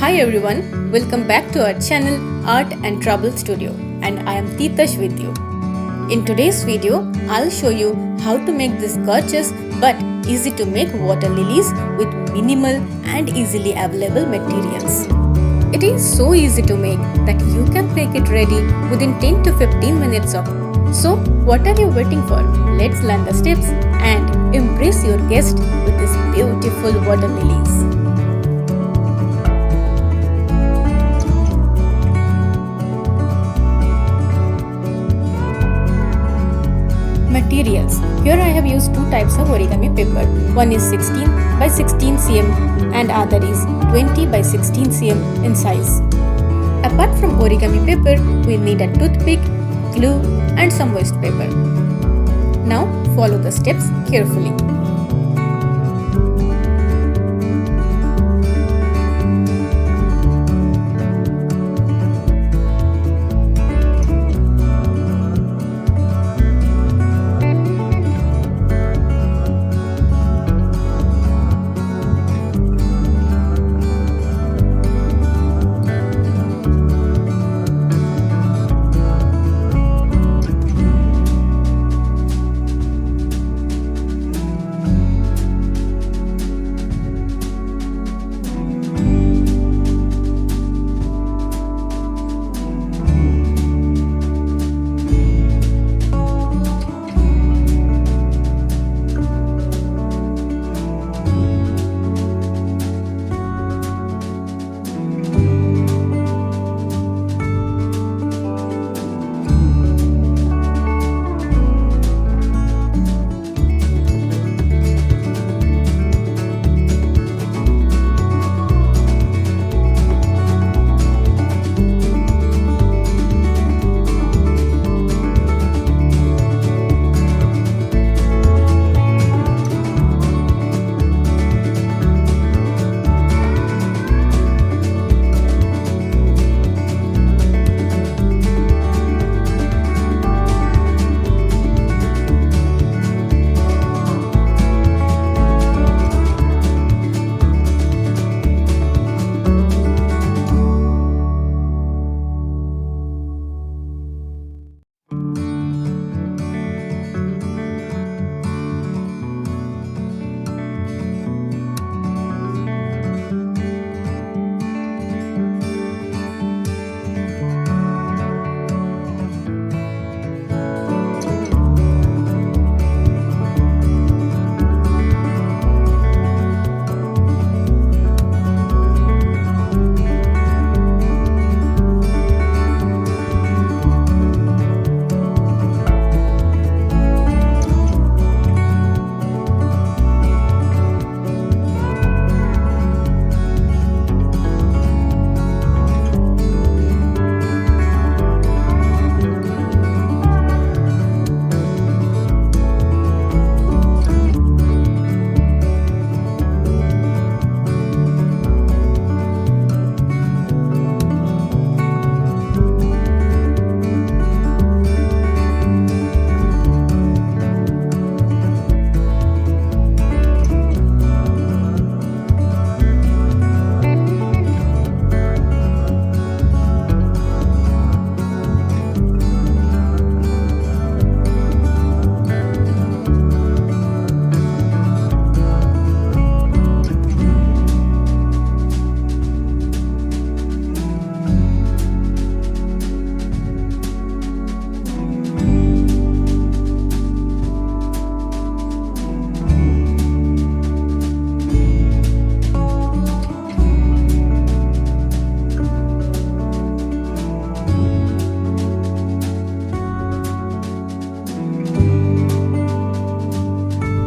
Hi everyone, welcome back to our channel Art and Trouble Studio, and I am Titash with you. In today's video, I'll show you how to make this gorgeous but easy to make water lilies with minimal and easily available materials. It is so easy to make that you can make it ready within 10 to 15 minutes of. So what are you waiting for? Let's learn the steps and impress your guest with these beautiful water lilies. Materials. Here I have used two types of origami paper. One is 16 by 16 cm and other is 20 by 16 cm in size. Apart from origami paper, we need a toothpick, glue and some waste paper. Now follow the steps carefully.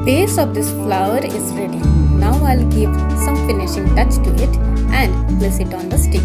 Base of this flower is ready. Now I'll give some finishing touch to it and place it on the stick.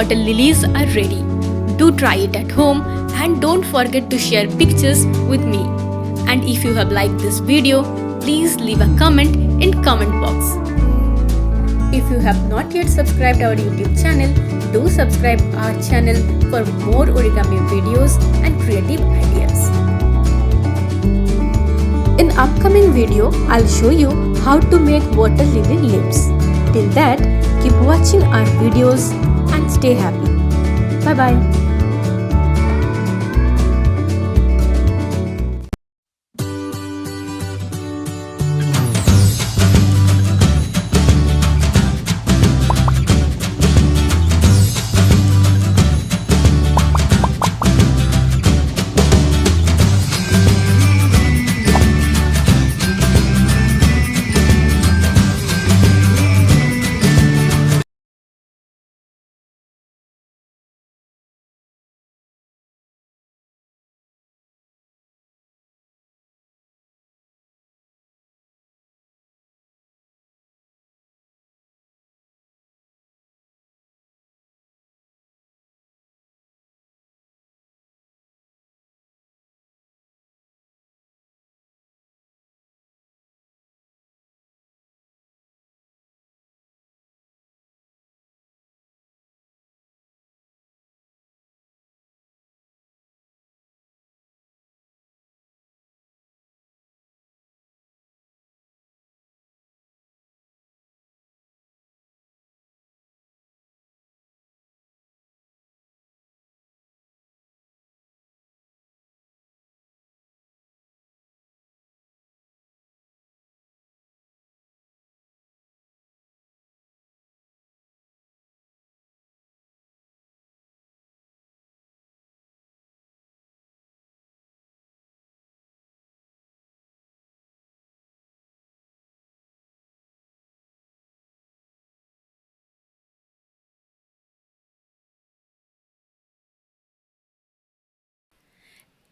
water lilies are ready. Do try it at home and don't forget to share pictures with me. And if you have liked this video, please leave a comment in comment box. If you have not yet subscribed our YouTube channel, do subscribe our channel for more origami videos and creative ideas. In upcoming video, I'll show you how to make water lily lips. Till that, keep watching our videos and stay happy. Bye bye.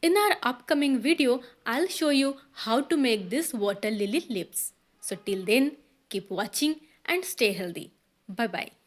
In our upcoming video, I'll show you how to make this water lily lips. So till then, keep watching and stay healthy. Bye bye.